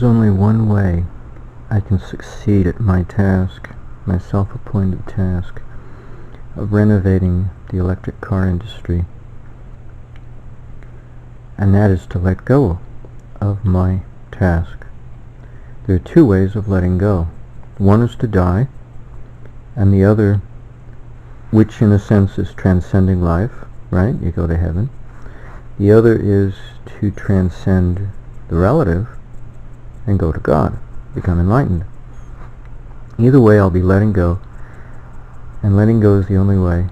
There's only one way I can succeed at my task, my self-appointed task of renovating the electric car industry, and that is to let go of my task. There are two ways of letting go. One is to die, and the other, which in a sense is transcending life, right? You go to heaven. The other is to transcend the relative and go to God, become enlightened. Either way, I'll be letting go, and letting go is the only way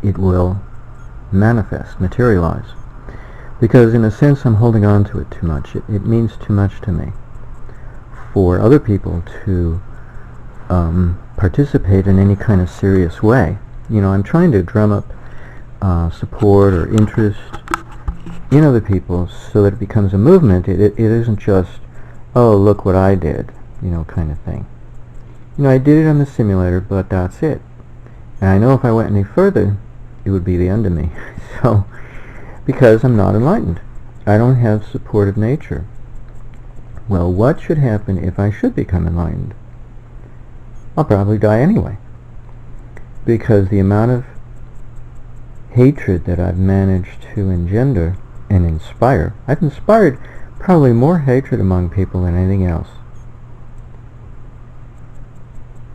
it will manifest, materialize. Because in a sense, I'm holding on to it too much. It means too much to me for other people to participate in any kind of serious way. You know, I'm trying to drum up support or interest in other people so that it becomes a movement. It isn't just, oh, look what I did, you know, kind of thing. You know, I did it on the simulator, but that's it. And I know if I went any further, it would be the end of me. So, because I'm not enlightened. I don't have supportive nature. Well, what should happen if I should become enlightened? I'll probably die anyway. Because the amount of hatred that I've managed to engender and inspire, I've inspired probably more hatred among people than anything else.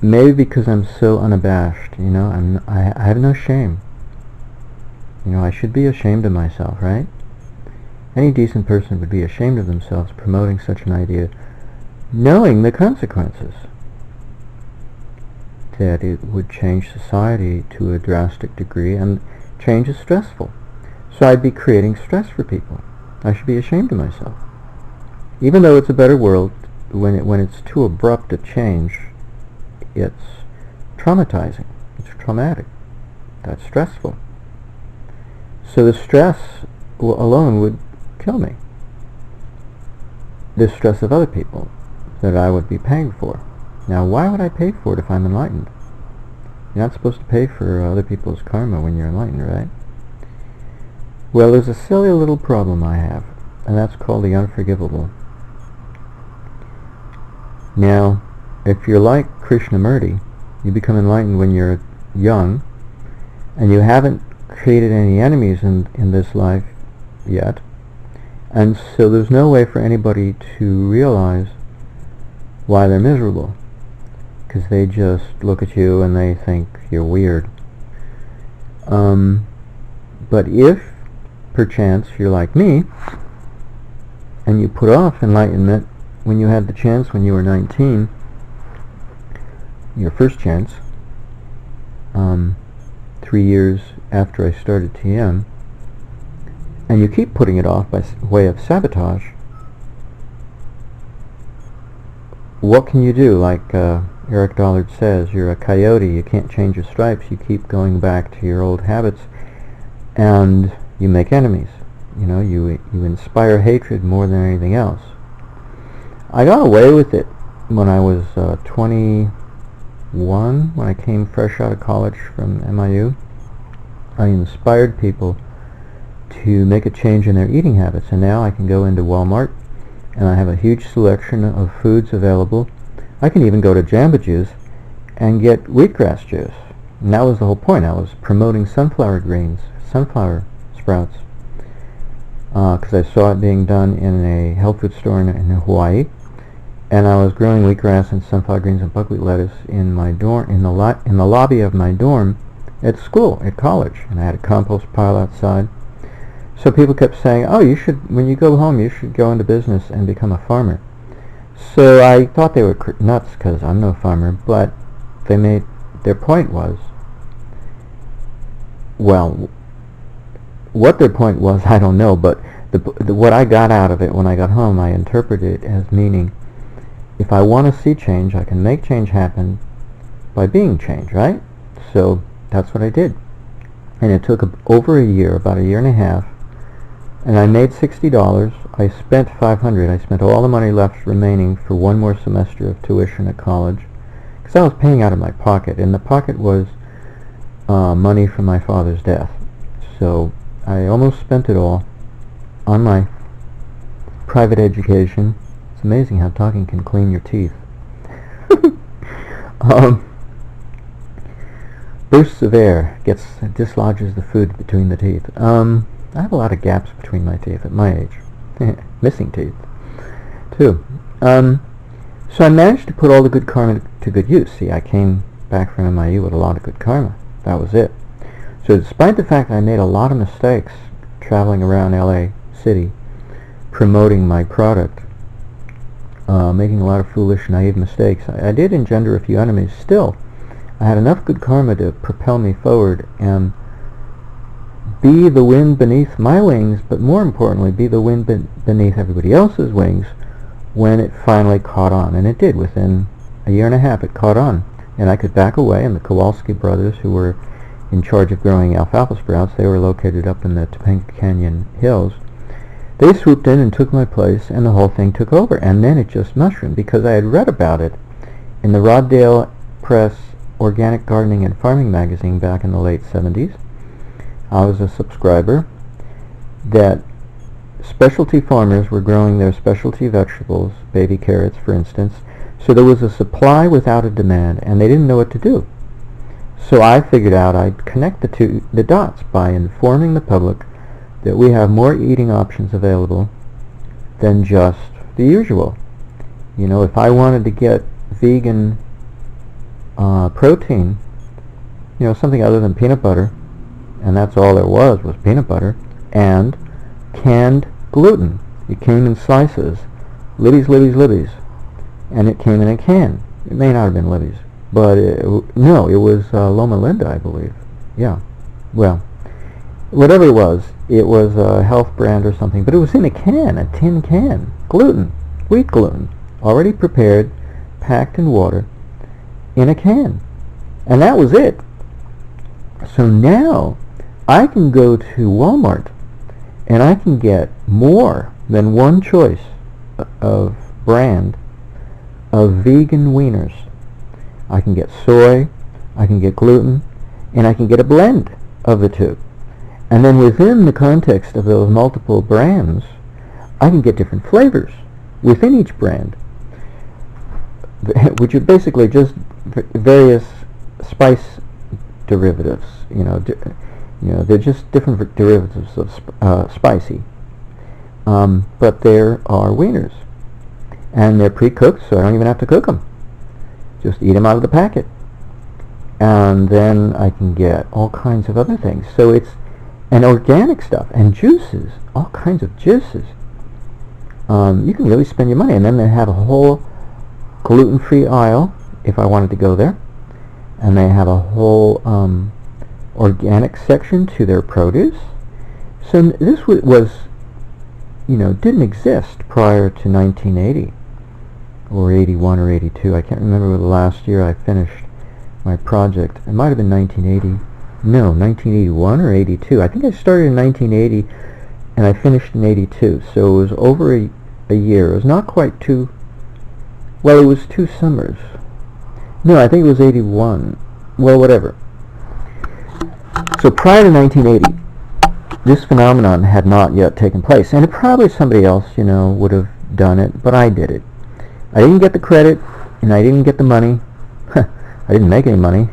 Maybe because I'm so unabashed, you know, I have no shame. You know, I should be ashamed of myself, right? Any decent person would be ashamed of themselves promoting such an idea, knowing the consequences. That it would change society to a drastic degree, and change is stressful. So I'd be creating stress for people. I should be ashamed of myself. Even though it's a better world, when it's too abrupt a change, it's traumatizing. It's traumatic. That's stressful. So the stress alone would kill me. The stress of other people that I would be paying for. Now, why would I pay for it if I'm enlightened? You're not supposed to pay for other people's karma when you're enlightened, right? Well, there's a silly little problem I have, and that's called the unforgivable. Now, if you're like Krishnamurti, you become enlightened when you're young, and you haven't created any enemies in this life yet, and so there's no way for anybody to realize why they're miserable, because they just look at you and they think you're weird. But if perchance you're like me and you put off enlightenment when you had the chance when you were 19, your first chance, 3 years after I started TM, and you keep putting it off by way of sabotage, what can you do? Like Eric Dollard says, you're a coyote, you can't change your stripes, you keep going back to your old habits, and you make enemies. You know, you inspire hatred more than anything else. I got away with it when I was 21, when I came fresh out of college from MIU. I inspired people to make a change in their eating habits, and now I can go into Walmart and I have a huge selection of foods available. I can even go to Jamba Juice and get wheatgrass juice. And that was the whole point. I was promoting sunflower greens, sunflower sprouts, because I saw it being done in a health food store in Hawaii, and I was growing wheatgrass and sunflower greens and buckwheat lettuce in my dorm, in the lobby of my dorm at school, at college, and I had a compost pile outside. So people kept saying, oh, you should, when you go home, you should go into business and become a farmer. So I thought they were nuts because I'm no farmer, but they made, their point was, well, what their point was, I don't know, but what I got out of it when I got home, I interpreted it as meaning, if I want to see change, I can make change happen by being change, right? So that's what I did. And it took over a year, about a year and a half, and I made $60. I spent $500. I spent all the money left remaining for one more semester of tuition at college, because I was paying out of my pocket, and the pocket was money from my father's death. So I almost spent it all on my private education. It's amazing how talking can clean your teeth. Bursts of air dislodges the food between the teeth. I have a lot of gaps between my teeth at my age. Missing teeth, too. So I managed to put all the good karma to good use. See, I came back from MIU with a lot of good karma. That was it. So despite the fact I made a lot of mistakes traveling around LA City, promoting my product, making a lot of foolish, naive mistakes, I did engender a few enemies. Still, I had enough good karma to propel me forward and be the wind beneath my wings, but more importantly, be the wind beneath everybody else's wings when it finally caught on. And it did. Within a year and a half, it caught on. And I could back away, and the Kowalski brothers, who were in charge of growing alfalfa sprouts, they were located up in the Topanga Canyon hills, they swooped in and took my place, and the whole thing took over. And then it just mushroomed, because I had read about it in the Roddale Press Organic Gardening and Farming magazine back in the late 70s. I was a subscriber that specialty farmers were growing their specialty vegetables, baby carrots for instance, so there was a supply without a demand, and they didn't know what to do. So I figured out I'd connect the dots by informing the public that we have more eating options available than just the usual. You know, if I wanted to get vegan protein, you know, something other than peanut butter, and that's all there was peanut butter, and canned gluten. It came in slices, Libby's, and it came in a can. It may not have been Libby's, but no, it was Loma Linda, I believe. Yeah, well, whatever it was a health brand or something, but it was in a can, a tin can, gluten, wheat gluten, already prepared, packed in water, in a can, and that was it. So now I can go to Walmart and I can get more than one choice of brand of vegan wieners. I can get soy, I can get gluten, and I can get a blend of the two. And then within the context of those multiple brands, I can get different flavors within each brand, which are basically just various spice derivatives. You know, they're just different derivatives of spicy. But there are wieners, and they're pre-cooked, so I don't even have to cook them. Just eat them out of the packet, and then I can get all kinds of other things. So it's and organic stuff and juices, all kinds of juices. You can really spend your money, and then they have a whole gluten-free aisle if I wanted to go there, and they have a whole organic section to their produce. So this was, you know, didn't exist prior to 1980 or 81 or 82. I can't remember the last year I finished my project. It might have been 1980. No, 1981 or 82. I think I started in 1980 and I finished in 82. So it was over a year. It was not quite two. Well, it was 2 summers. No, I think it was 81. Well, whatever. So prior to 1980, this phenomenon had not yet taken place, and it probably somebody else, you know, would have done it, but I did it. I didn't get the credit, and I didn't get the money. I didn't make any money,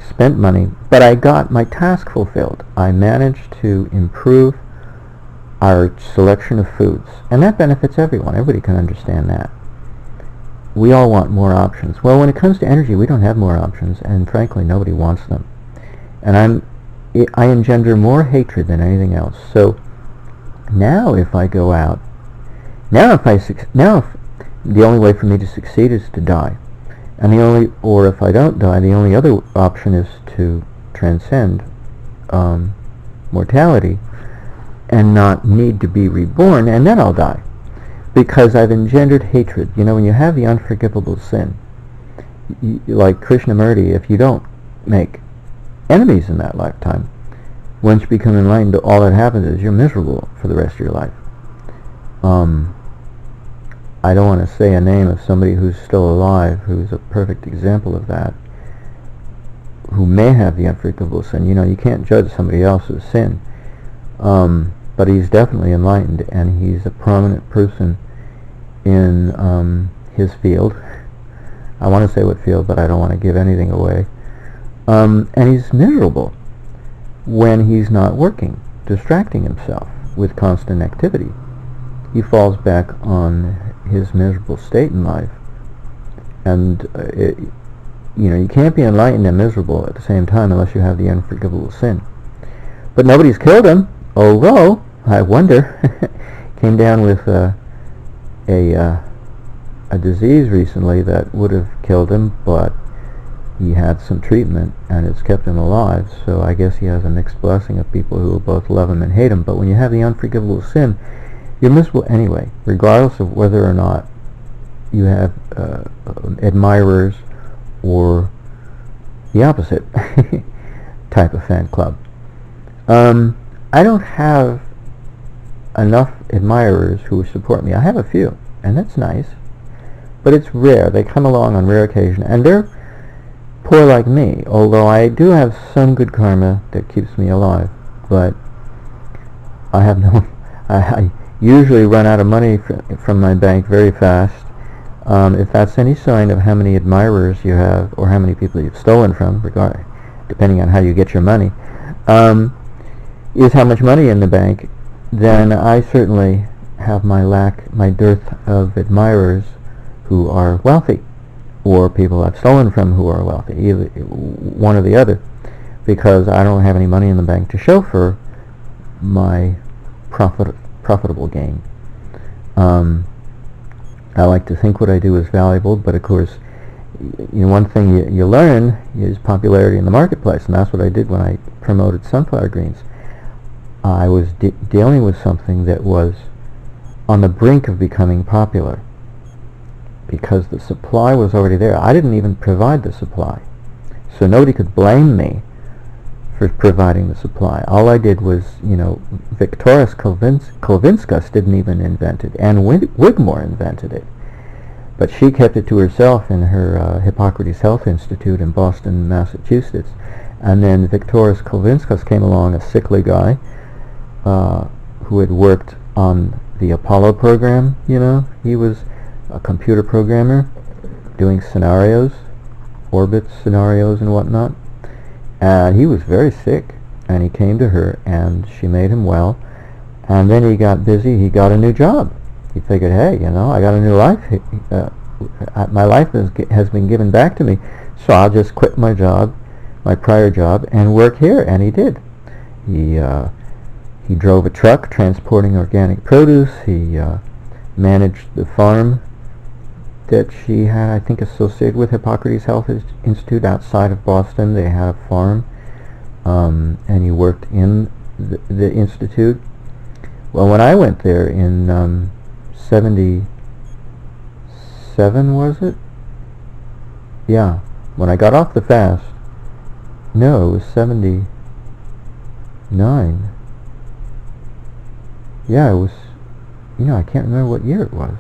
spent money, but I got my task fulfilled. I managed to improve our selection of foods, and that benefits everyone. Everybody can understand that. We all want more options. Well, when it comes to energy, we don't have more options, and frankly, nobody wants them. And I engender more hatred than anything else. So now if I go out, if the only way for me to succeed is to die. And or if I don't die, the only other option is to transcend mortality and not need to be reborn, and then I'll die. Because I've engendered hatred. You know, when you have the unforgivable sin, like Krishnamurti, if you don't make enemies in that lifetime, once you become enlightened, all that happens is you're miserable for the rest of your life. I don't want to say a name of somebody who's still alive, who's a perfect example of that, who may have the unforgivable sin. You know, you can't judge somebody else's sin. But but he's definitely enlightened, and he's a prominent person in his field. I want to say what field, but I don't want to give anything away. And he's miserable when he's not working, distracting himself with constant activity. He falls back on his miserable state in life. And you can't be enlightened and miserable at the same time unless you have the unforgivable sin. But nobody's killed him, although I wonder, came down with a disease recently that would have killed him, but he had some treatment and it's kept him alive. So I guess he has a mixed blessing of people who both love him and hate him. But when you have the unforgivable sin, you're miserable anyway, regardless of whether or not you have admirers or the opposite type of fan club. I don't have enough admirers who support me. I have a few, and that's nice, but it's rare. They come along on rare occasion, and they're poor like me, although I do have some good karma that keeps me alive. But I have no... I usually run out of money from my bank very fast. If that's any sign of how many admirers you have or how many people you've stolen from, depending on how you get your money, is how much money in the bank, then I certainly have my dearth of admirers who are wealthy, or people I've stolen from who are wealthy, either one or the other, because I don't have any money in the bank to show for my profitable gain. I like to think what I do is valuable, but of course, one thing you learn is popularity in the marketplace, and that's what I did when I promoted sunflower greens. I was dealing with something that was on the brink of becoming popular, because the supply was already there. I didn't even provide the supply, so nobody could blame me for providing the supply. All I did was, Victoris Kulvinskas didn't even invent it, and Wigmore invented it. But she kept it to herself in her Hippocrates Health Institute in Boston, Massachusetts. And then Victoris Kulvinskas came along, a sickly guy, who had worked on the Apollo program, He was a computer programmer doing scenarios, orbit scenarios and whatnot. And he was very sick, and he came to her, and she made him well. And then he got busy. He got a new job. He figured, hey, I got a new life. My life has been given back to me, so I'll just quit my job, my prior job, and work here. And he did. He drove a truck transporting organic produce. He managed the farm that she had, I think, associated with Hippocrates Health Institute outside of Boston. They had a farm, and he worked in the institute. Well, when I went there in 77, was it? Yeah, when I got off the fast. No, it was 79. Yeah, it was, I can't remember what year it was.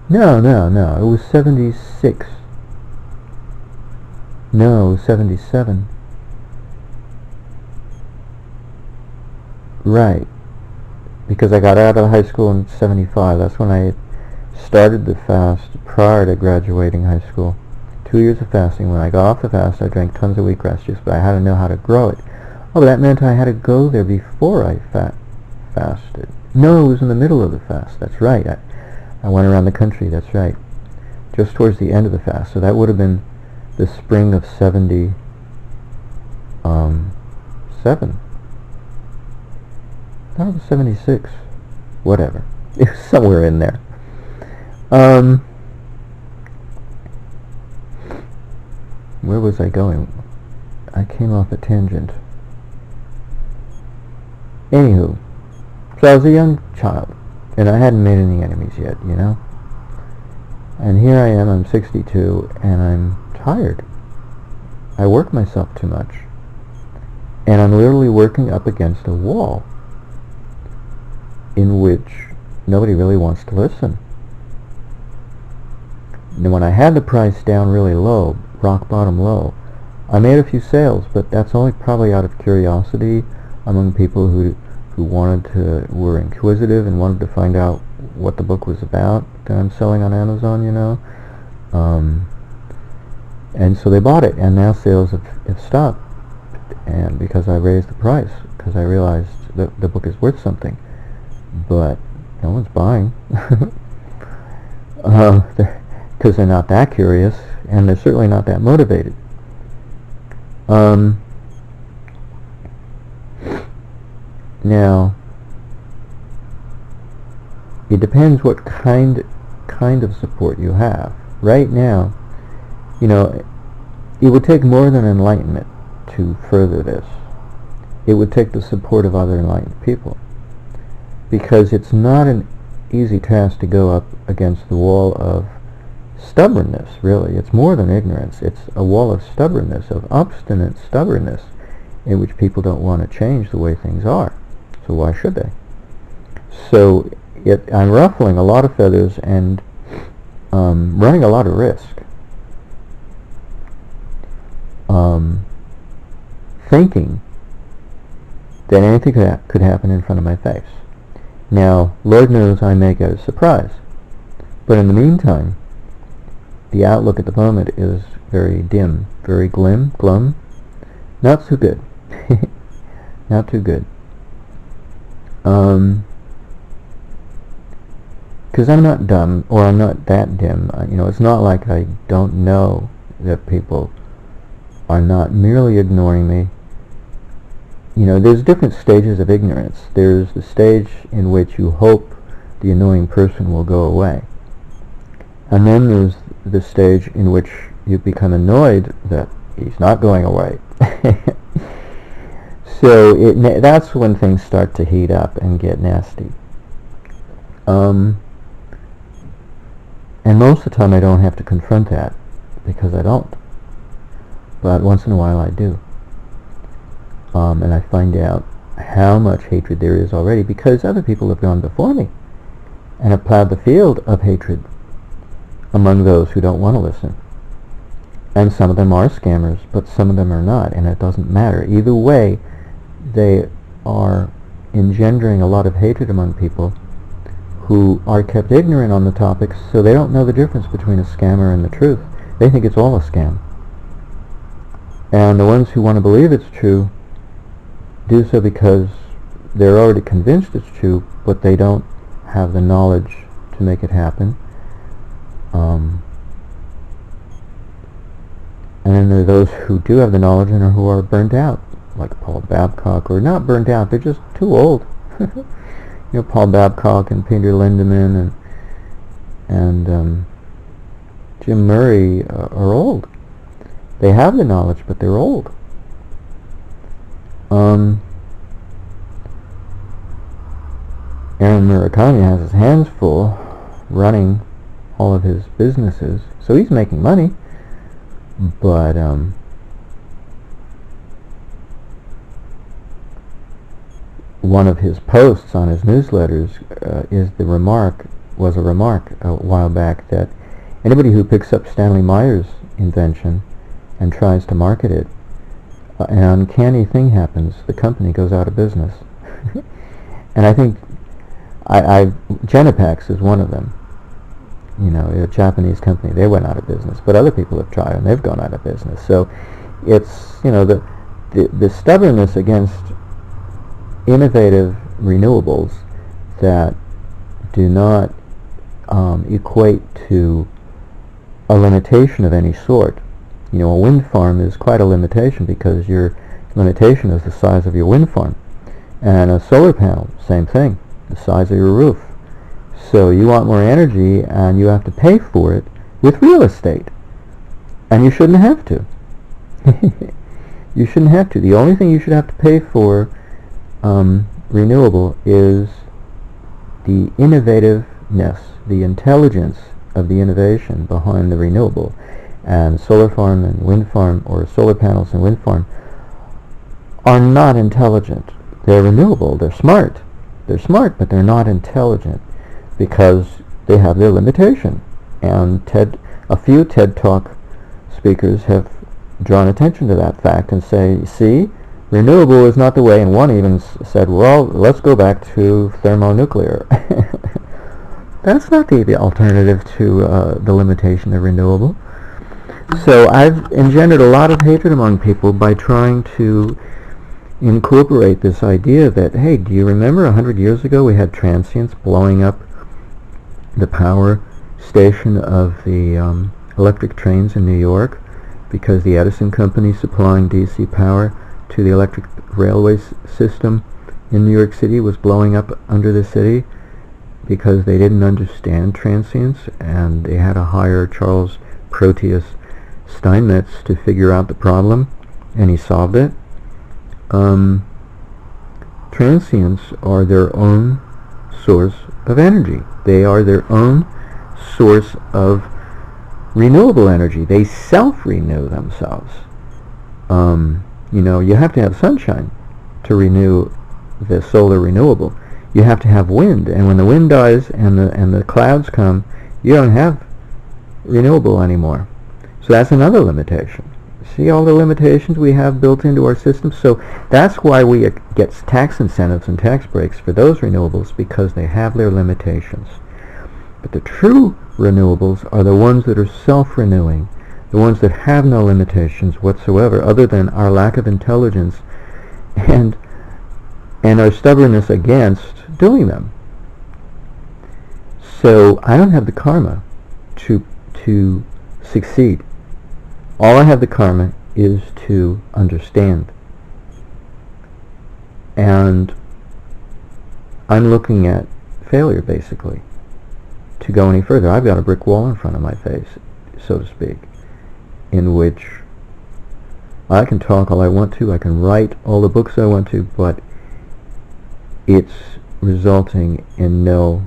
No, it was 76. No, it was 77. Right. Because I got out of high school in 75. That's when I started the fast prior to graduating high school. 2 years of fasting. When I got off the fast, I drank tons of wheatgrass juice, but I had to know how to grow it. Oh, but that meant I had to go there before I fasted. No, it was in the middle of the fast. That's right. I went around the country, that's right, just towards the end of the fast. So that would have been the spring of 77. That was 76. Whatever. It was somewhere in there. Where was I going? I came off a tangent. Anywho, so I was a young child, and I hadn't made any enemies yet, And here I am, I'm 62, and I'm tired. I work myself too much. And I'm literally working up against a wall in which nobody really wants to listen. And when I had the price down really low, rock bottom low, I made a few sales, but that's only probably out of curiosity among people who who were inquisitive and wanted to find out what the book was about that I'm selling on Amazon, and so they bought it, and now sales have stopped, and because I raised the price, because I realized that the book is worth something, but no one's buying, because they're not that curious, and they're certainly not that motivated. Now, it depends what kind of support you have. Right now, it would take more than enlightenment to further this. It would take the support of other enlightened people, because it's not an easy task to go up against the wall of stubbornness, really. It's more than ignorance. It's a wall of stubbornness, of obstinate stubbornness, in which people don't want to change the way things are. So why should they? So I'm ruffling a lot of feathers and running a lot of risk. Thinking that anything could happen in front of my face. Now, Lord knows I may get a surprise. But in the meantime, the outlook at the moment is very dim, very glum. Not so good. Not too good. Because I'm not dumb, or I'm not that dim. It's not like I don't know that people are not merely ignoring me. There's different stages of ignorance. There's the stage in which you hope the annoying person will go away. And then there's the stage in which you become annoyed that he's not going away. So that's when things start to heat up and get nasty. And most of the time I don't have to confront that, because I don't. But once in a while I do. And I find out how much hatred there is already, because other people have gone before me and have plowed the field of hatred among those who don't want to listen. And some of them are scammers, but some of them are not, and it doesn't matter. Either way, they are engendering a lot of hatred among people who are kept ignorant on the topics, so they don't know the difference between a scammer and the truth. They think it's all a scam. And the ones who want to believe it's true do so because they're already convinced it's true, but they don't have the knowledge to make it happen. And then there are those who do have the knowledge and who are burnt out, like Paul Babcock, or not burnt out, they're just too old. Paul Babcock and Peter Lindemann and Jim Murray are old. They have the knowledge, but they're old. Aaron Murakami has his hands full running all of his businesses, so he's making money, but one of his posts on his newsletters was a remark a while back that anybody who picks up Stanley Meyer's invention and tries to market it, an uncanny thing happens. The company goes out of business. And I think Genepax is one of them. A Japanese company, they went out of business, but other people have tried and they've gone out of business. So it's, the stubbornness against innovative renewables that do not equate to a limitation of any sort. A wind farm is quite a limitation, because your limitation is the size of your wind farm. And a solar panel, same thing, the size of your roof. So you want more energy, and you have to pay for it with real estate. And you shouldn't have to. You shouldn't have to. The only thing you should have to pay for renewable is the innovativeness, the intelligence of the innovation behind the renewable. And solar farm and wind farm, or solar panels and wind farm, are not intelligent. They're renewable. They're smart. They're smart, but they're not intelligent, because they have their limitation. And a few TED Talk speakers have drawn attention to that fact and say, see, renewable is not the way, and one even said, well, let's go back to thermonuclear. That's not the alternative to the limitation of renewable. So I've engendered a lot of hatred among people by trying to incorporate this idea that, hey, do you remember 100 years ago we had transients blowing up the power station of the electric trains in New York because the Edison company supplying DC power to the electric railway system in New York City was blowing up under the city because they didn't understand transients, and they had to hire Charles Proteus Steinmetz to figure out the problem, and he solved it. Transients are their own source of energy. They are their own source of renewable energy. They self-renew themselves. You have to have sunshine to renew the solar renewable. You have to have wind, and when the wind dies and the clouds come, you don't have renewable anymore. So that's another limitation. See all the limitations we have built into our system? So that's why we get tax incentives and tax breaks for those renewables, because they have their limitations. But the true renewables are the ones that are self-renewing, the ones that have no limitations whatsoever other than our lack of intelligence and our stubbornness against doing them. So I don't have the karma to succeed. All I have the karma is to understand. And I'm looking at failure, basically, to go any further. I've got a brick wall in front of my face, so to speak, in which I can talk all I want to, I can write all the books I want to, but it's resulting in no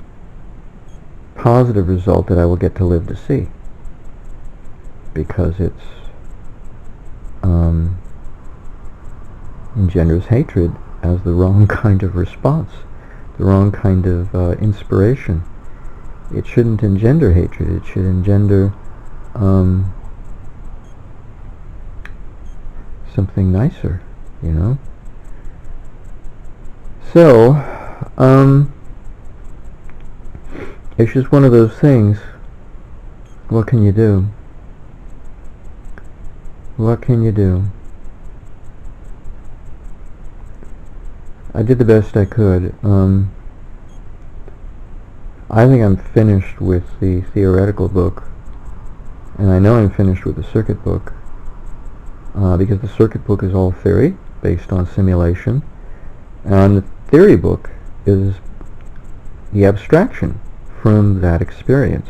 positive result that I will get to live to see, because it's engenders hatred as the wrong kind of response, the wrong kind of inspiration. It shouldn't engender hatred. It should engender something nicer, So, it's just one of those things. What can you do? What can you do? I did the best I could. I think I'm finished with the theoretical book, and I know I'm finished with the circuit book, because the circuit book is all theory based on simulation, and the theory book is the abstraction from that experience.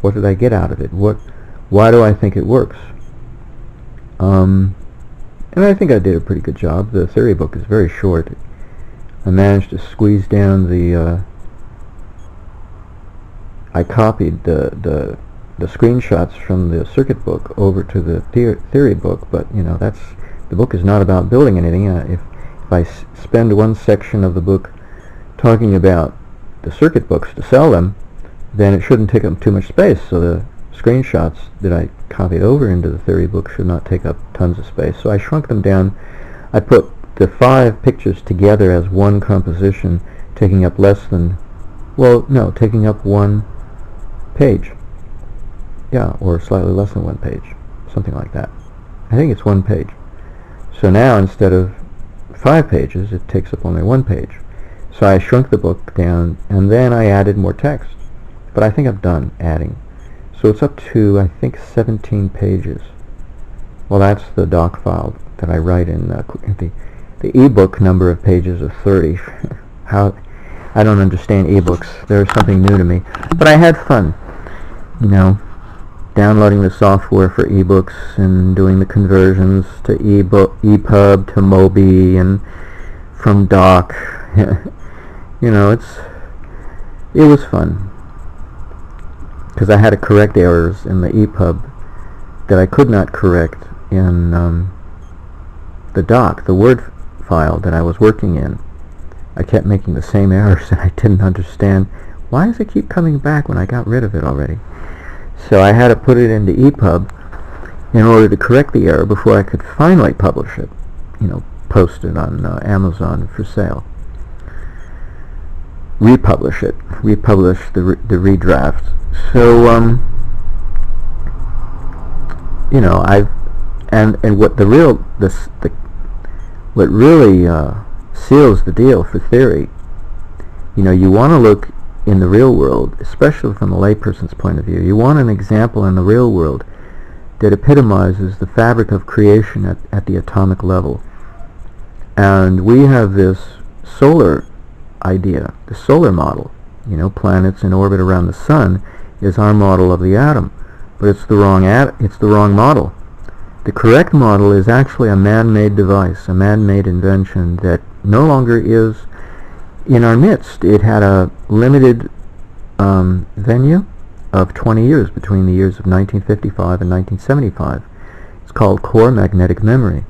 What did I get out of it? Why do I think it works? And I think I did a pretty good job. The theory book is very short. I managed to squeeze down the I copied the screenshots from the circuit book over to the theory book, but that's, the book is not about building anything. If I spend one section of the book talking about the circuit books to sell them, then it shouldn't take up too much space. So the screenshots that I copied over into the theory book should not take up tons of space. So I shrunk them down. I put the 5 pictures together as one composition, taking up taking up 1 page. Yeah, or slightly less than 1 page. Something like that. I think it's 1 page. So now instead of 5 pages, it takes up only 1 page. So I shrunk the book down, and then I added more text. But I think I'm done adding. So it's up to, I think, 17 pages. Well, that's the doc file that I write in the eBook number of pages of 30. How I don't understand eBooks. They're something new to me. But I had fun, downloading the software for eBooks and doing the conversions to EPUB to Mobi and from doc. It was fun, because I had to correct errors in the EPUB that I could not correct in the doc, the Word file that I was working in. I kept making the same errors, and I didn't understand why does it keep coming back when I got rid of it already. So I had to put it into EPUB in order to correct the error before I could finally publish it. posted on Amazon for sale. Republish it. Republish the redraft. So, you know, and what what really seals the deal for theory, you know, you want to look in the real world, especially from a layperson's point of view. You want an example in the real world that epitomizes the fabric of creation at the atomic level. And we have this solar idea, the solar model. You know, planets in orbit around the sun is our model of the atom, but it's the wrong model. The correct model is actually a man-made device, a man-made invention that no longer is in our midst. It had a limited venue of 20 years between the years of 1955 and 1975. It's called core magnetic memory,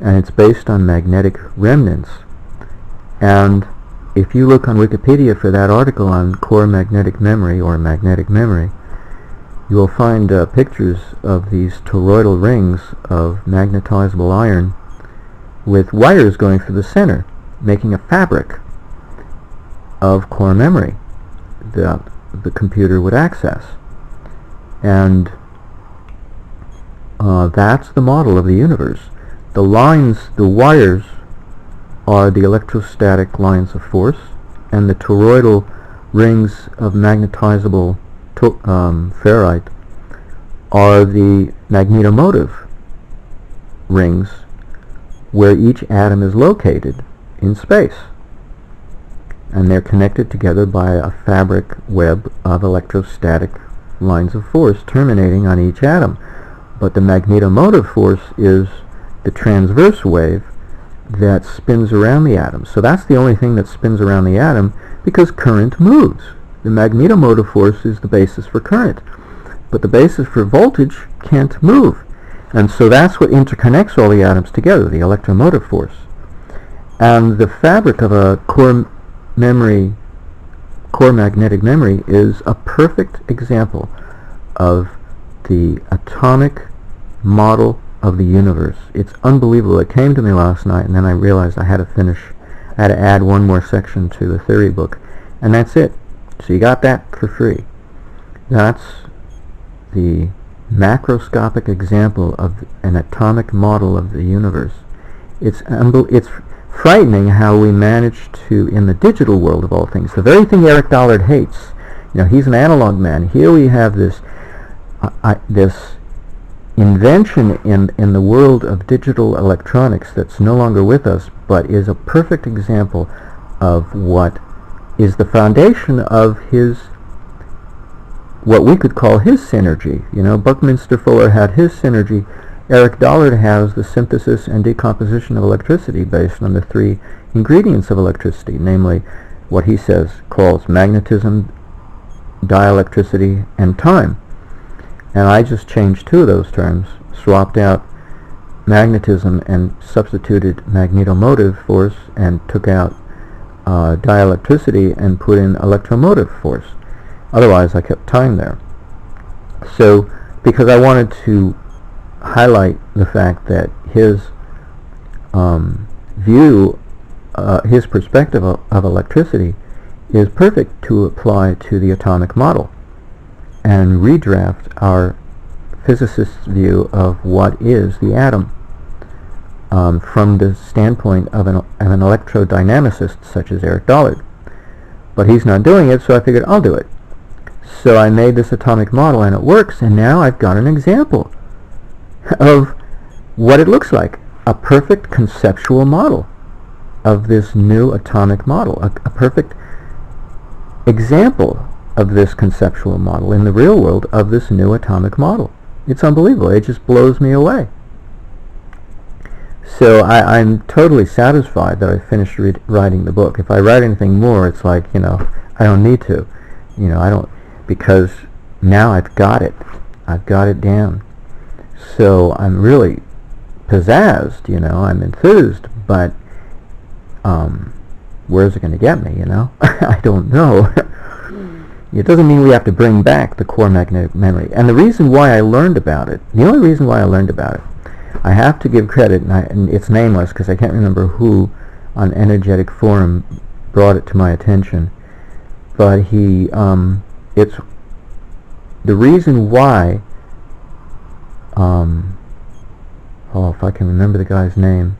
and it's based on magnetic remnants. And if you look on Wikipedia for that article on core magnetic memory or magnetic memory, you will find pictures of these toroidal rings of magnetizable iron with wires going through the center, making a fabric of core memory that the computer would access. And that's the model of the universe. The wires are the electrostatic lines of force, and the toroidal rings of magnetizable ferrite are the magnetomotive rings where each atom is located in space. And they're connected together by a fabric web of electrostatic lines of force terminating on each atom. But the magnetomotive force is the transverse wave that spins around the atom. So that's the only thing that spins around the atom, because current moves. The magnetomotive force is the basis for current, but the basis for voltage can't move. And so that's what interconnects all the atoms together, the electromotive force. And the fabric of a core magnetic memory is a perfect example of the atomic model of the universe. It's unbelievable. It came to me last night, and then I realized I had to add one more section to the theory book, and that's it. So you got that for free. That's the macroscopic example of an atomic model of the universe. It's frightening how we manage to, in the digital world of all things, the very thing Eric Dollard hates. You know, he's an analog man. Here we have this invention in the world of digital electronics that's no longer with us, but is a perfect example of what is the foundation of what we could call his synergy. You know, Buckminster Fuller had his synergy. Eric Dollard has the synthesis and decomposition of electricity based on the three ingredients of electricity, namely what he calls magnetism, dielectricity, and time. And I just changed two of those terms, swapped out magnetism and substituted magnetomotive force, and took out dielectricity and put in electromotive force. Otherwise I kept time there. So because I wanted to highlight the fact that his his perspective of electricity is perfect to apply to the atomic model, and redraft our physicist's view of what is the atom from the standpoint of an electrodynamicist such as Eric Dollard. But he's not doing it, so I figured I'll do it. So I made this atomic model, and it works, and now I've got an example of what it looks like, a perfect conceptual model of this new atomic model, a perfect example of this conceptual model in the real world of this new atomic model. It's unbelievable. It just blows me away. So I'm totally satisfied that I finished writing the book. If I write anything more, it's like, you know, I don't need to. You know, I don't, because now I've got it. I've got it down. So I'm really pizzazzed, you know, I'm enthused, but where's it going to get me, you know? I don't know. It doesn't mean we have to bring back the core magnetic memory. And the reason why I learned about it, the only reason why I learned about it, I have to give credit, and it's nameless because I can't remember who on Energetic Forum brought it to my attention, but it's the reason why, if I can remember the guy's name.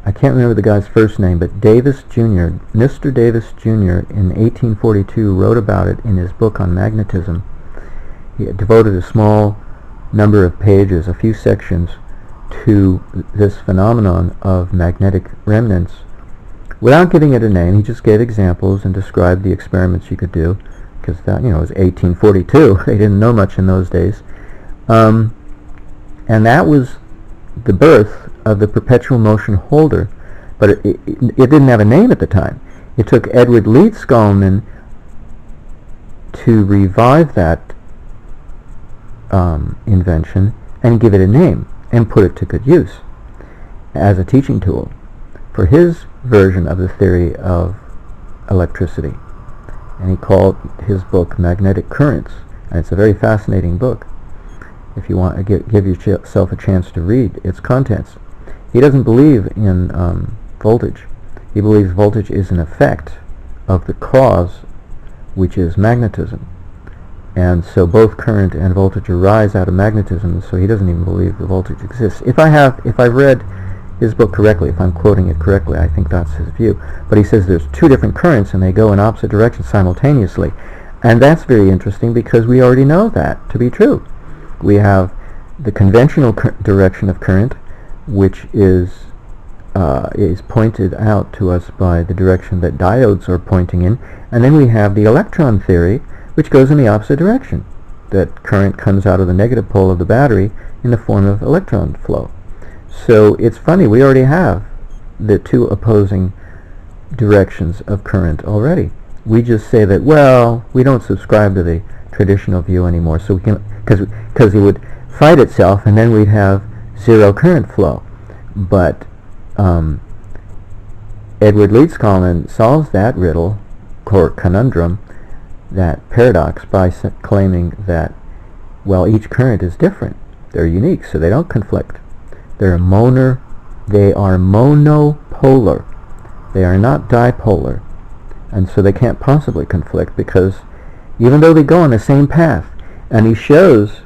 I can't remember the guy's first name, but Davis Jr., Mr. Davis Jr. in 1842 wrote about it in his book on magnetism. He devoted a small number of pages, a few sections, to this phenomenon of magnetic remnants. Without giving it a name, he just gave examples and described the experiments you could do, because that, it was 1842. They didn't know much in those days. And that was the birth of the perpetual motion holder, but it didn't have a name at the time. It took Edward Leedskalnin to revive that invention and give it a name and put it to good use as a teaching tool for his version of the theory of electricity. And he called his book Magnetic Currents, and it's a very fascinating book if you want to give yourself a chance to read its contents. He doesn't believe in voltage. He believes voltage is an effect of the cause, which is magnetism. And so both current and voltage arise out of magnetism, so he doesn't even believe the voltage exists. If I've read his book correctly, if I'm quoting it correctly, I think that's his view. But he says there's two different currents and they go in opposite directions simultaneously. And that's very interesting because we already know that to be true. We have the conventional direction of current, which is pointed out to us by the direction that diodes are pointing in, and then we have the electron theory, which goes in the opposite direction, that current comes out of the negative pole of the battery in the form of electron flow. So it's funny, we already have the two opposing directions of current already. We just say that, well, we don't subscribe to the traditional view anymore, so we can, because it would fight itself, and then we'd have zero current flow. But Edward Leedskalnin solves that riddle, or conundrum, that paradox, by claiming that, well, each current is different. They're unique, so they don't conflict. They are monopolar. They are not dipolar. And so they can't possibly conflict, because even though they go on the same path, and he shows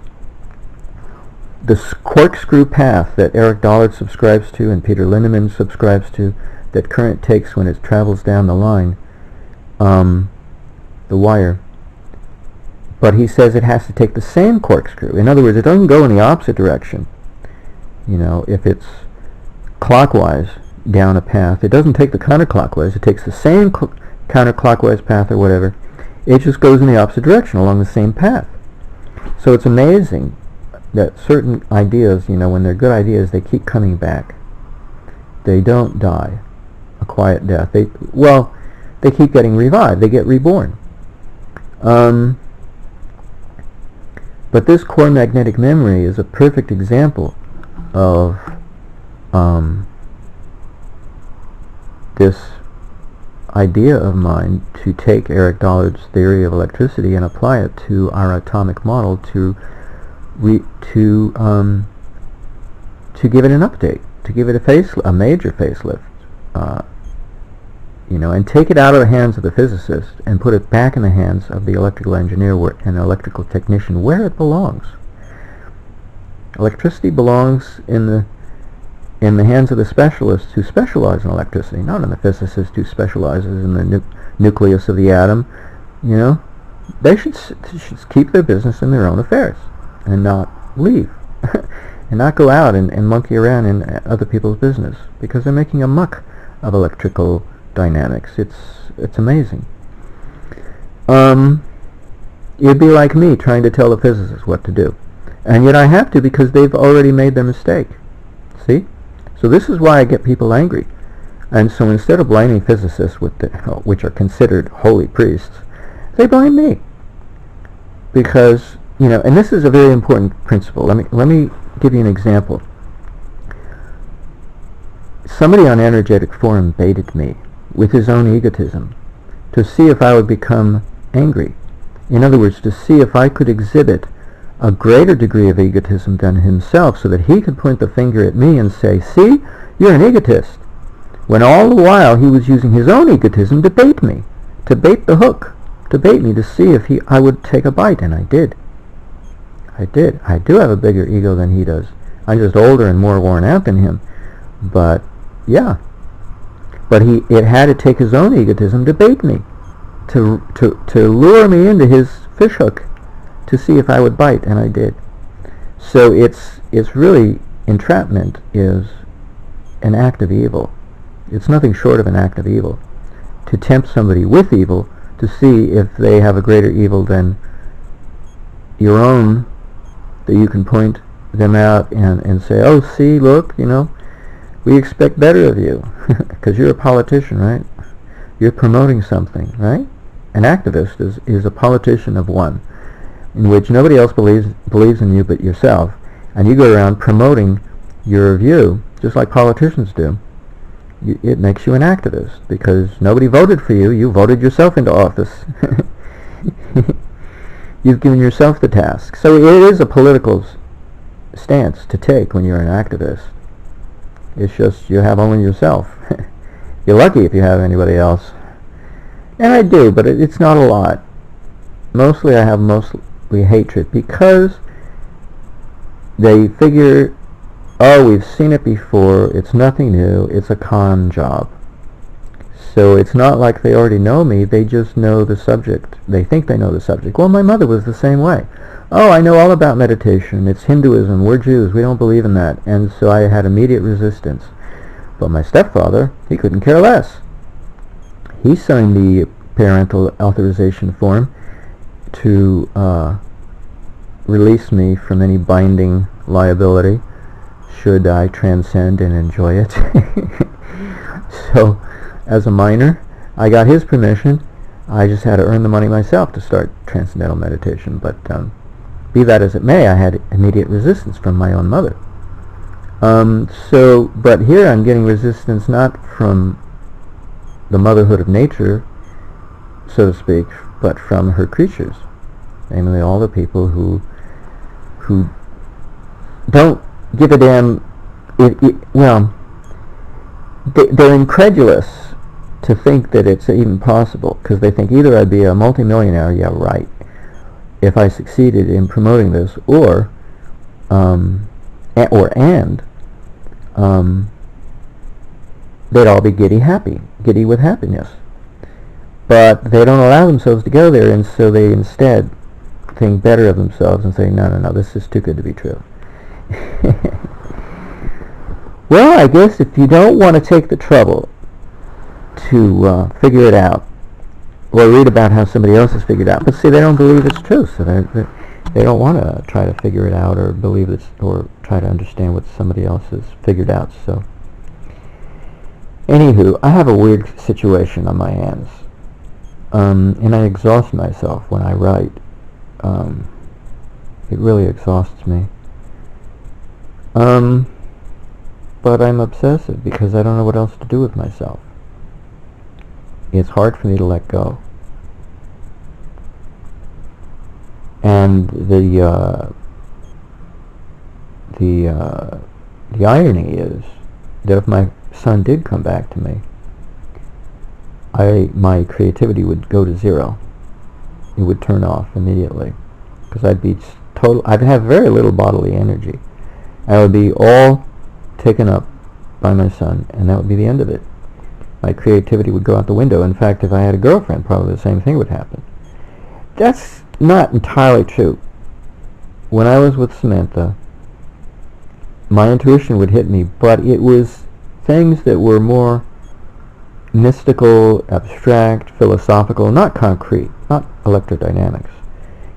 the corkscrew path that Eric Dollard subscribes to and Peter Linneman subscribes to, that current takes when it travels down the line, the wire. But he says it has to take the same corkscrew. In other words, it doesn't go in the opposite direction. If it's clockwise down a path, it doesn't take the counterclockwise. It takes the same counterclockwise path or whatever. It just goes in the opposite direction along the same path. So it's amazing that certain ideas, when they're good ideas, they keep coming back. They don't die a quiet death. They keep getting revived. They get reborn. But this core magnetic memory is a perfect example of this idea of mine to take Eric Dollard's theory of electricity and apply it to our atomic model to give it an update, to give it a major facelift, and take it out of the hands of the physicist and put it back in the hands of the electrical engineer and electrical technician, where it belongs. Electricity belongs in the hands of the specialists who specialize in electricity, not in the physicist who specializes in the nucleus of the atom. They should keep their business in their own affairs and not leave and not go out and monkey around in other people's business, because they're making a muck of electrical dynamics. It's amazing. It'd be like me trying to tell the physicists what to do, and yet I have to, because they've already made their mistake. See? So this is why I get people angry. And so instead of blaming physicists, which are considered holy priests, they blame me. Because, and this is a very important principle. Let me give you an example. Somebody on Energetic Forum baited me with his own egotism to see if I would become angry. In other words, to see if I could exhibit a greater degree of egotism than himself, so that he could point the finger at me and say, see, you're an egotist, when all the while he was using his own egotism to bait me, to bait the hook, to bait me to see if I would take a bite, and I did. I do have a bigger ego than he does. I'm just older and more worn out than him. But, yeah. But it had to take his own egotism to bait me, to lure me into his fishhook, to see if I would bite, and I did. So it's really, entrapment is an act of evil. It's nothing short of an act of evil. To tempt somebody with evil, to see if they have a greater evil than your own, that you can point them out and say, oh, see, look, we expect better of you, because you're a politician, right? You're promoting something, right? An activist is a politician of one, in which nobody else believes in you but yourself, and you go around promoting your view, just like politicians do. It makes you an activist, because nobody voted for you. You voted yourself into office. You've given yourself the task. So it is a political stance to take when you're an activist. It's just you have only yourself. You're lucky if you have anybody else. And I do, but it's not a lot. Mostly I have hatred, because they figure, oh, we've seen it before, it's nothing new, it's a con job. So it's not like they already know me, they just know the subject. They think they know the subject. Well, my mother was the same way. Oh, I know all about meditation, it's Hinduism, we're Jews, we don't believe in that. And so I had immediate resistance. But my stepfather, he couldn't care less. He signed the parental authorization form to release me from any binding liability should I transcend and enjoy it. So, as a minor, I got his permission. I just had to earn the money myself to start transcendental meditation. But be that as it may, I had immediate resistance from my own mother. But here I'm getting resistance not from the motherhood of nature, so to speak, but from her creatures, namely all the people who don't give a damn. They're incredulous to think that it's even possible, because they think either I'd be a multimillionaire, yeah, right, if I succeeded in promoting this, or they'd all be giddy with happiness. But they don't allow themselves to go there, and so they instead think better of themselves and say, no, this is too good to be true. Well, I guess if you don't want to take the trouble to figure it out, or read about how somebody else has figured it out, but see, they don't believe it's true, so they don't want to try to figure it out or believe it, or try to understand what somebody else has figured out. So, anywho, I have a weird situation on my hands, and I exhaust myself when I write. It really exhausts me. But I'm obsessive because I don't know what else to do with myself. It's hard for me to let go. And the irony is that if my son did come back to me, my creativity would go to zero. It would turn off immediately, because I'd have very little bodily energy. I would be all taken up by my son, and that would be the end of it. My creativity would go out the window. In fact, if I had a girlfriend, probably the same thing would happen. That's not entirely true. When I was with Samantha, my intuition would hit me, but it was things that were more mystical, abstract, philosophical, not concrete, not electrodynamics.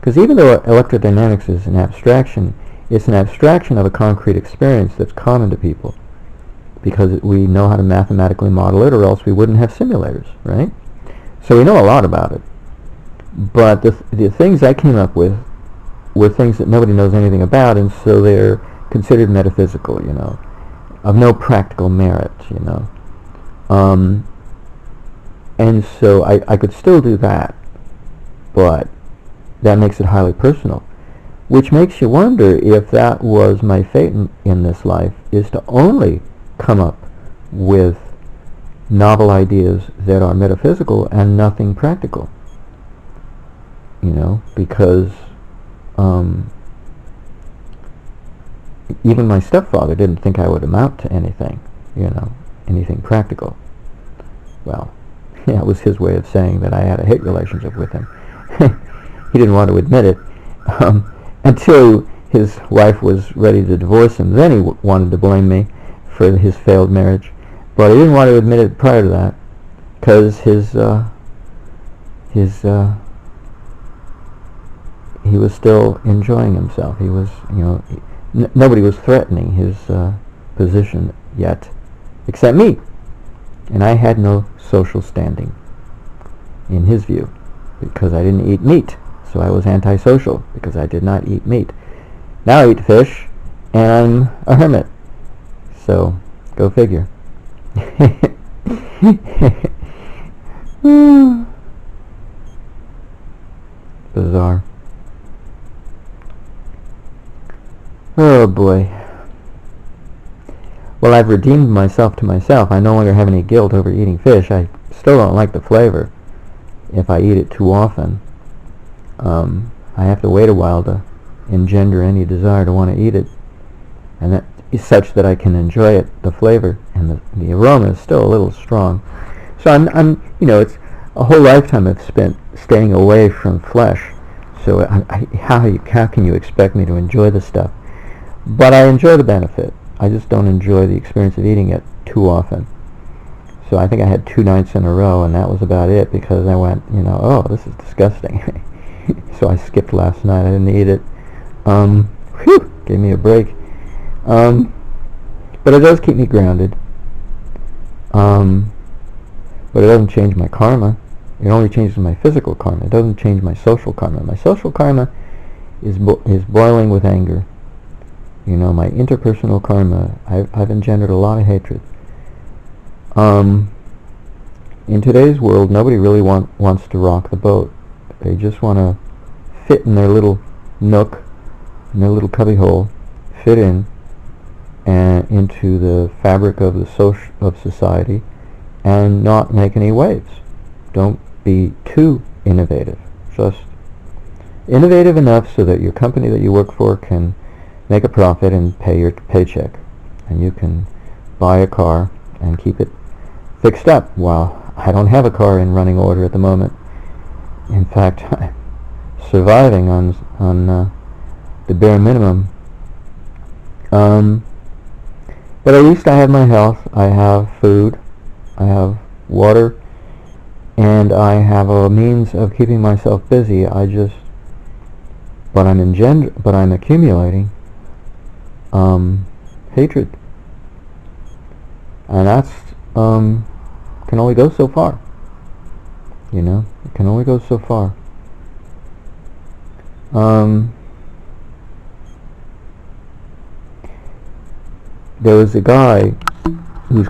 Because even though electrodynamics is an abstraction, it's an abstraction of a concrete experience that's common to people, because we know how to mathematically model it, or else we wouldn't have simulators, right? So we know a lot about it. But the things I came up with were things that nobody knows anything about, and so they're considered metaphysical, of no practical merit, And so I could still do that, but that makes it highly personal. which makes you wonder if that was my fate in this life, is to only come up with novel ideas that are metaphysical and nothing practical. Because even my stepfather didn't think I would amount to anything, anything practical. Well, yeah, it was his way of saying that I had a hate relationship with him. He didn't want to admit it until his wife was ready to divorce him. Then he wanted to blame me for his failed marriage, but he didn't want to admit it prior to that, because he was still enjoying himself. He was, nobody was threatening his position yet, except me, and I had no social standing in his view, because I didn't eat meat. So I was antisocial because I did not eat meat. Now I eat fish, and I'm a hermit. So, go figure. Bizarre. Oh boy. Well, I've redeemed myself to myself. I no longer have any guilt over eating fish. I still don't like the flavor if I eat it too often. I have to wait a while to engender any desire to want to eat it, and that is such that I can enjoy it, the flavor, and the aroma is still a little strong. So I'm it's a whole lifetime I've spent staying away from flesh. So how can you expect me to enjoy the stuff? But I enjoy the benefit. I just don't enjoy the experience of eating it too often. So I think I had 2 nights in a row, and that was about it, because I went, oh, this is disgusting. So I skipped last night. I didn't eat it. Gave me a break. But it does keep me grounded. But it doesn't change my karma. It only changes my physical karma. It doesn't change my social karma. My social karma is boiling with anger. My interpersonal karma, I've engendered a lot of hatred. In today's world, nobody really wants to rock the boat. They just want to fit in their little nook, in their little cubbyhole, fit in and into the fabric of society, and not make any waves. Don't be too innovative. Just innovative enough so that your company that you work for can make a profit and pay your paycheck, and you can buy a car and keep it fixed up. Well, I don't have a car in running order at the moment. In fact, I'm surviving on the bare minimum. But at least I have my health. I have food. I have water, and I have a means of keeping myself busy. But I'm accumulating hatred, and that's can only go so far. It can only go so far. There was a guy who's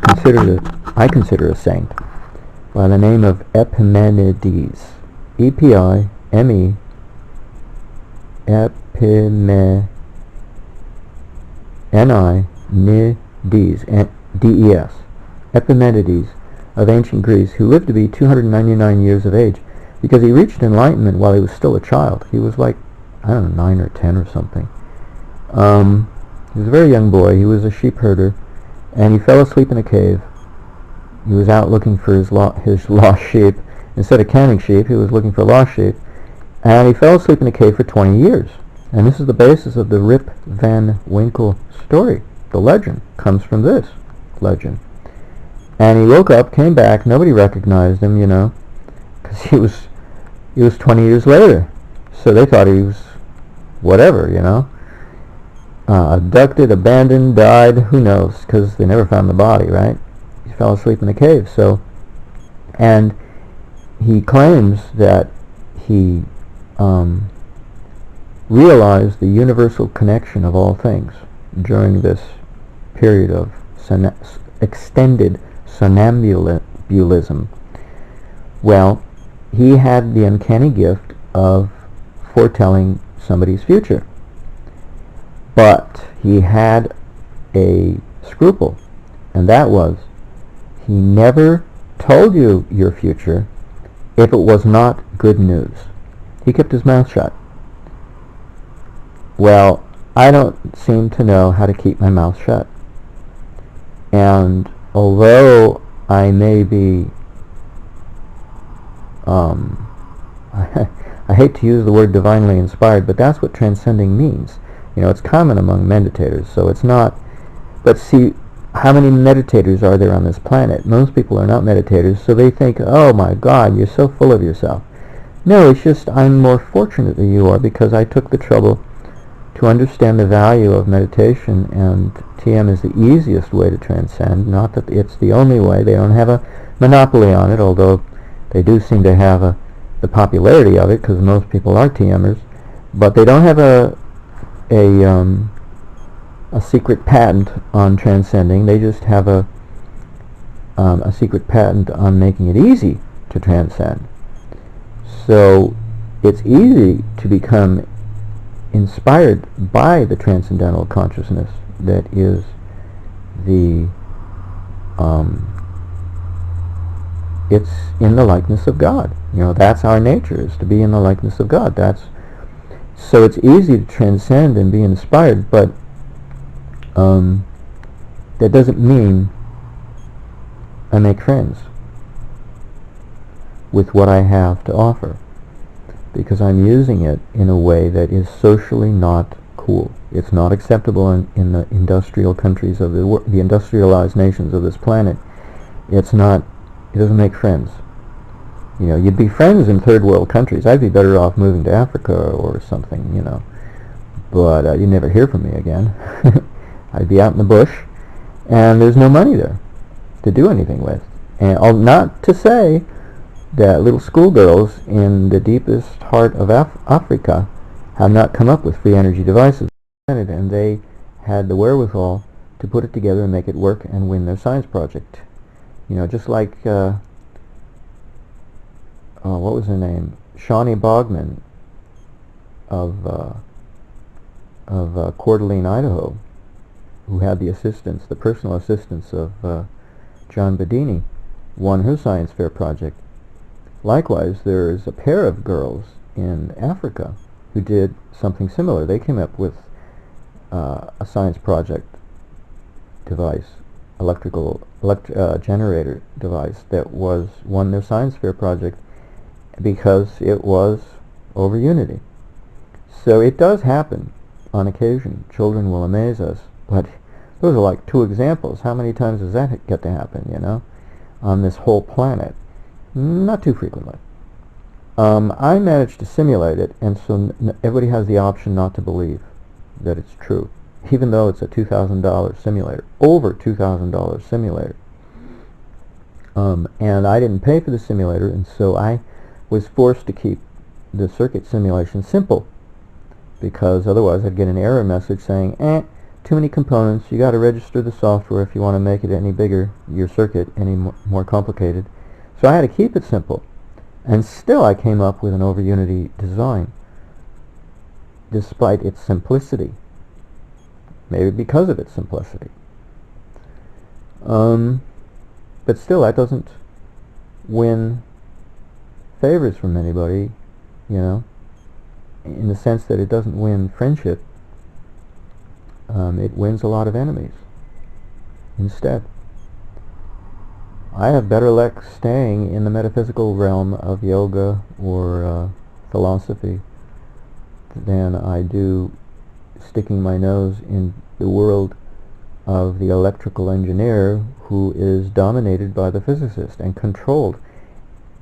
I consider a saint, by the name of Epimenides. E-P-I-M-E N-I-N-I-D-E-S D-E-S Epimenides of ancient Greece, who lived to be 299 years of age, because he reached enlightenment while he was still a child. He was like, 9 or 10 or something. He was a very young boy. He was a sheep herder, and he fell asleep in a cave. He was out looking for his lost sheep. Instead of counting sheep, he was looking for lost sheep, and he fell asleep in a cave for 20 years. And this is the basis of the Rip Van Winkle story. The legend comes from this legend. And he woke up, came back. Nobody recognized him, because he was 20 years later. So they thought he was whatever, abducted, abandoned, died, who knows, because they never found the body, right? He fell asleep in a cave. And he claims that he realized the universal connection of all things during this period of extended somnambulism. Well, he had the uncanny gift of foretelling somebody's future. But he had a scruple, and that was he never told you your future if it was not good news. He kept his mouth shut. Well, I don't seem to know how to keep my mouth shut. And although I may be, I hate to use the word divinely inspired, but that's what transcending means. You know, it's common among meditators, so it's not. But see, how many meditators are there on this planet? Most people are not meditators, so they think, oh my God, you're so full of yourself. No, it's just I'm more fortunate than you are because I took the trouble to understand the value of meditation, and TM is the easiest way to transcend. Not that it's the only way. They don't have a monopoly on it, although they do seem to have the popularity of it because most people are TMers. But they don't have a secret patent on transcending. They just have a secret patent on making it easy to transcend. So it's easy to become inspired by the transcendental consciousness that is the it's in the likeness of God. You know, that's our nature, is to be in the likeness of God. So it's easy to transcend and be inspired, but that doesn't mean I make friends with what I have to offer, because I'm using it in a way that is socially not cool. It's not acceptable in the industrial countries of the industrialized nations of this planet. It doesn't make friends. You know, you'd be friends in third world countries. I'd be better off moving to Africa or something, you know. But you'd never hear from me again. I'd be out in the bush, and there's no money there to do anything with. And not to say that little schoolgirls in the deepest heart of Africa have not come up with free energy devices, and they had the wherewithal to put it together and make it work and win their science project. You know, just like what was her name? Shawnee Bogman of Coeur d'Alene, Idaho, who had the personal assistance of John Bedini, won her science fair project. Likewise, there's a pair of girls in Africa who did something similar. They came up with a science project device, generator device that won their science fair project because it was over unity. So it does happen on occasion. Children will amaze us, but those are like two examples. How many times does that get to happen, you know, on this whole planet? Not too frequently. I managed to simulate it, and so everybody has the option not to believe that it's true, even though it's a $2,000 simulator, over $2,000 simulator. And I didn't pay for the simulator, and so I was forced to keep the circuit simulation simple, because otherwise I'd get an error message saying, too many components, you got to register the software if you want to make it any bigger, your circuit any more complicated. So I had to keep it simple, and still I came up with an over unity design despite its simplicity, maybe because of its simplicity. But still, that doesn't win favors from anybody, you know, in the sense that it doesn't win friendship. It wins a lot of enemies instead. I have better luck staying in the metaphysical realm of yoga or philosophy than I do sticking my nose in the world of the electrical engineer, who is dominated by the physicist and controlled.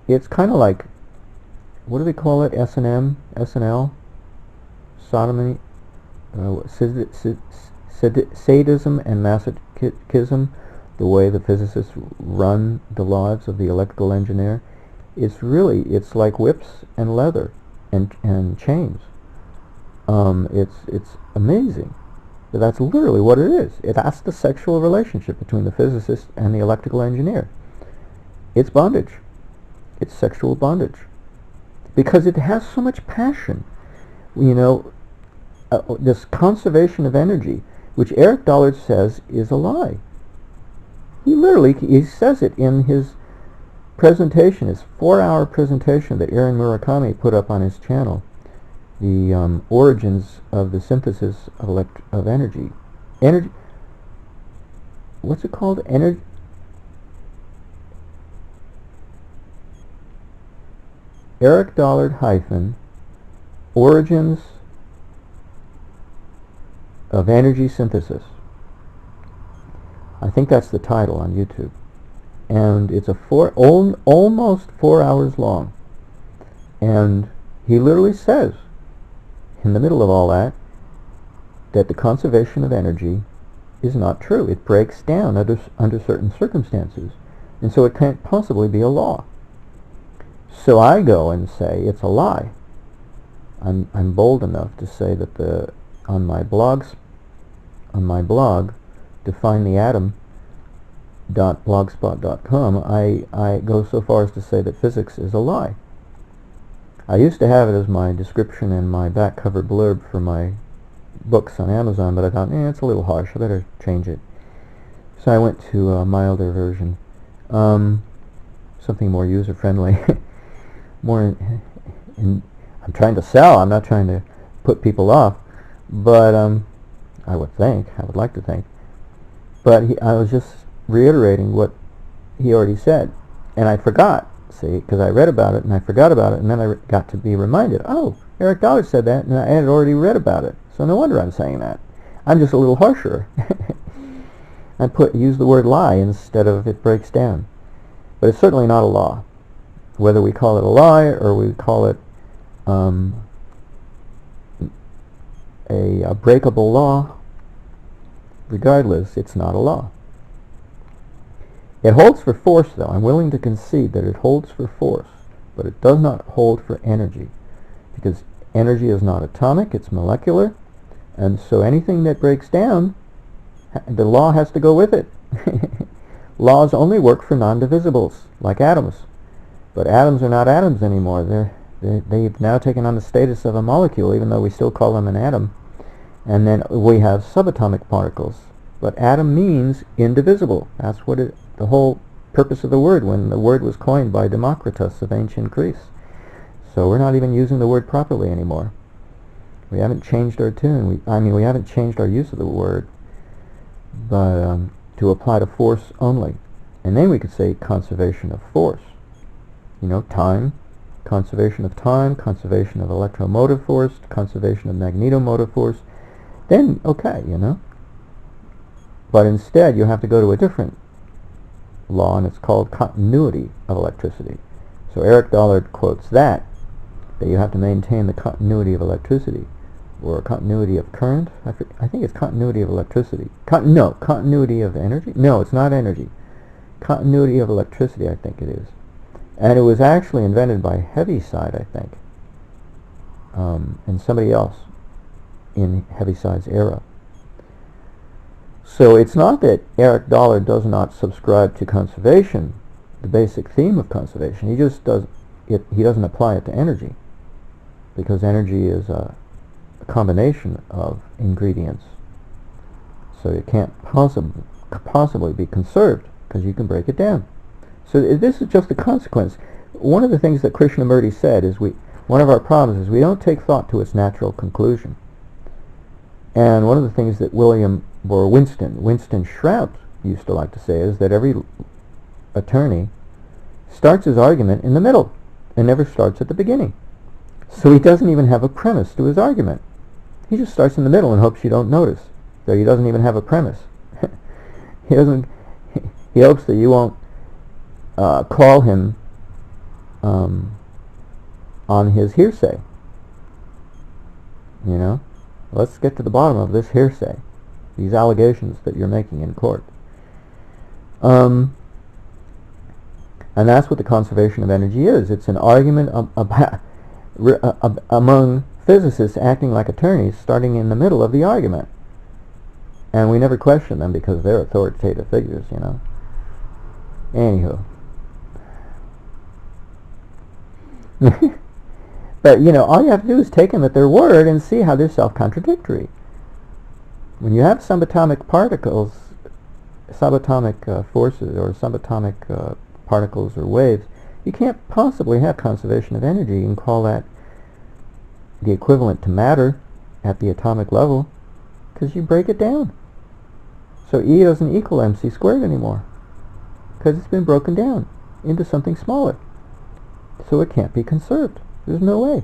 It's kind of like, what do they call it? S&M? SNL? Sodomy? Sadism and masochism, the way the physicists run the lives of the electrical engineer. It's like whips and leather and chains. It's amazing. That's literally what it is. That's the sexual relationship between the physicist and the electrical engineer. It's bondage. It's sexual bondage. Because it has so much passion. You know, this conservation of energy, which Eric Dollard says is a lie. He says it in his presentation, his 4-hour presentation that Aaron Murakami put up on his channel, the origins of the synthesis of energy. What's it called? Eric Dollard - Origins of Energy Synthesis. I think that's the title on YouTube. And it's almost 4 hours long. And he literally says, in the middle of all that the conservation of energy is not true. It breaks down under certain circumstances. And so it can't possibly be a law. So I go and say it's a lie. I'm bold enough to say that on my blog, Define the Atom.blogspot.com, I go so far as to say that physics is a lie. I used to have it as my description and my back cover blurb for my books on Amazon, but I thought, it's a little harsh, I better change it. So I went to a milder version, something more user-friendly. I'm trying to sell, I'm not trying to put people off, but I would like to think. But I was just reiterating what he already said, and I forgot, because I read about it and I forgot about it, and then I got to be reminded, oh, Eric Dollard said that, and I had already read about it, so no wonder I'm saying that. I'm just a little harsher. I use the word lie instead of it breaks down. But it's certainly not a law. Whether we call it a lie or we call it a breakable law, regardless, it's not a law. It holds for force, though. I'm willing to concede that it holds for force, but it does not hold for energy, because energy is not atomic, it's molecular, and so anything that breaks down, the law has to go with it. Laws only work for non-divisibles, like atoms. But atoms are not atoms anymore. They've now taken on the status of a molecule, even though we still call them an atom. And then we have subatomic particles. But atom means indivisible. That's what the whole purpose of the word, when the word was coined by Democritus of ancient Greece. So we're not even using the word properly anymore. We haven't changed our tune. We haven't changed our use of the word, but to apply to force only. And then we could say conservation of force. Time, conservation of time, conservation of electromotive force, conservation of magnetomotive force. Then, okay, But instead, you have to go to a different law, and it's called continuity of electricity. So Eric Dollard quotes that you have to maintain the continuity of electricity, or continuity of current. I think it's continuity of electricity. Continuity of energy? No, it's not energy. Continuity of electricity, I think it is. And it was actually invented by Heaviside, I think, and somebody else in Heaviside's era. So it's not that Eric Dollard does not subscribe to conservation, the basic theme of conservation. He just does it. He doesn't apply it to energy, because energy is a combination of ingredients. So it can't possibly be conserved, because you can break it down. So this is just a consequence. One of the things that Krishnamurti said is one of our problems is we don't take thought to its natural conclusion. And one of the things that Winston Shrout used to like to say is that every attorney starts his argument in the middle and never starts at the beginning. So he doesn't even have a premise to his argument. He just starts in the middle and hopes you don't notice. So he doesn't even have a premise. He hopes that you won't call him on his hearsay. Let's get to the bottom of this hearsay, these allegations that you're making in court. And that's what the conservation of energy is. It's an argument among physicists acting like attorneys, starting in the middle of the argument. And we never question them because they're authoritative figures, Anywho. But, you know, all you have to do is take them at their word and see how they're self-contradictory. When you have subatomic particles, subatomic forces, or subatomic particles or waves, you can't possibly have conservation of energy. You can call that the equivalent to matter at the atomic level, because you break it down. So E doesn't equal mc squared anymore, because it's been broken down into something smaller. So it can't be conserved. There's no way.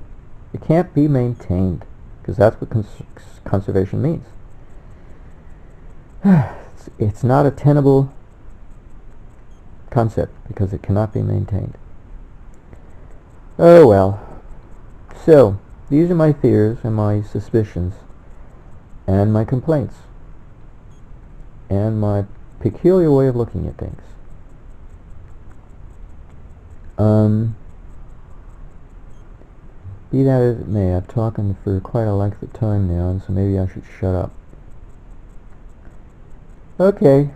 It can't be maintained, because that's what conservation means. It's not a tenable concept, because it cannot be maintained. Oh well. So, these are my fears and my suspicions and my complaints and my peculiar way of looking at things. Be that as it may, I've talking for quite a length of time now, and so maybe I should shut up. Okay.